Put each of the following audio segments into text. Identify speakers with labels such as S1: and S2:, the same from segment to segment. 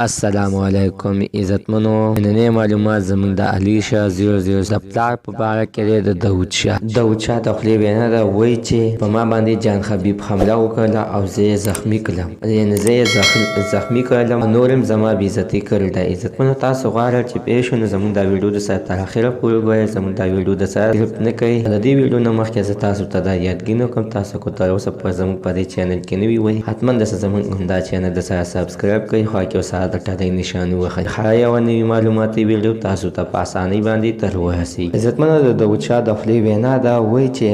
S1: السلام علیکم عزتمنو. نننې معلومات زموږ د علیشه 00 د پلار په باره کې دی د داود شاه. داود شاه د خولې وینا ده، وایي چې په ما باندې جان خبیب حمله وکړله او زه یې زخمي کړلم، یعنې زه یې زخمي کړلم، نور هم زما بېعزتي کړې ده. عزتمنو تاسو غواړئ چې پوه شو نو زموږ دا ویډیو د سره تر اخره پورې وګورئ. زموږ دا ویډیو د سره سکرپټ نه کوي. د دې ویډیو نه مخکې زه تاسو ته دا یادګینه کوم، تاسو که تر اوسه زموږ په دې چینل کې نوي وئ حتما د زموږ همدا چینل د سره سبسکرایب کړئ، خوا کې سره د ټلۍ نشان ووهئ. هره یوه نوي معلوماتي ویډیو تاسو ته په اسانۍ باندې تر ورسېږي. عزتمنو د داود شاه د خولې وینا ده، وایي چې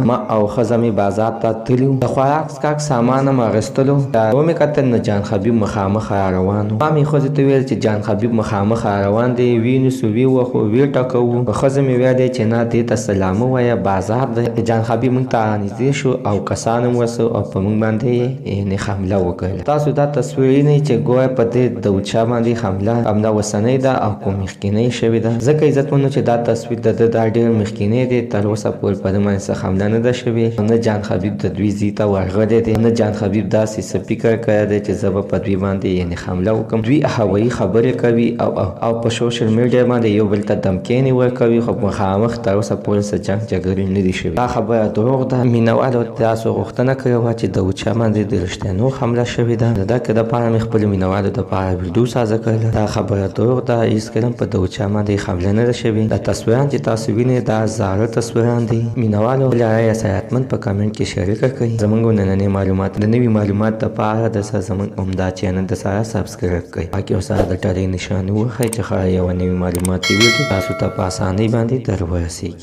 S1: ما او ښځه مې بازار ته تللي وو، د خوراک څښاک سامان هم اخیستلو، ومې کتل نو جان خبیب مخامخ را روان و. ما مې ښځې ته ویل چې جان خبیب مخامخ را روان دی، وینیسو ووخو وټکوو. ښځه مې ویلې چې نه دې ته سلام ووایه، بازار دی. جان خبیب موږ ته رانږدې شو او کسان هم ورسو او په موږ باندې یې حمله وکړله. تاسو دا تصویر وینئ چې ګویا په دې داود شاه باندې حمله همدا اوسنۍ ده او کوم مخکینۍ شوې ده. ځکه عزتمنو چې دا تصویر د ده دا ډېر مخکینی دی، تر اوسه پورې په ده باندې څه حمله نه ده شوې، نه جان خبیب د دوی ځای ته ورغلی دی، نه جان خبیب داسې څه فکر کړی دی چې زه به په دوی باندې یعنې حمله وکړم. دوی هوایي خبرې کوي او په سوشل میډیا باندې یو بل ته دمکینې ورکوي، خو مخامخ تر اوسه پورې څه جنګ جګړې نه دي شوې. دا خبره دروغ ده. مینوالو تاسو غوښتنه کړې وه چې داود شاه باندې د رښتینو حمله شوې ده. د دې دپاره مې خپلو مینوالو دپاره ویډیو سازه کړله. دا خبره دروغ ده، هېڅکله هم په داود شاه باندې حمله نه ده شوې. دا تصویران چې تاسو وینئ دا زاړه تصویران دي. مینوالو خپله رایه سره حتمن په کمنټ کې شریکه کړئ. زموږ نننۍ معلومات د نوي معلومات دپاره د سره زموږ همدا چینل د سره سبسکرایب کړئ، باقي ورسره د ټلۍ نښان ووهئ چې ښه یوه نوي معلوماتي ویډیو تاسو ته په اسانۍ باندې در ورسېږي.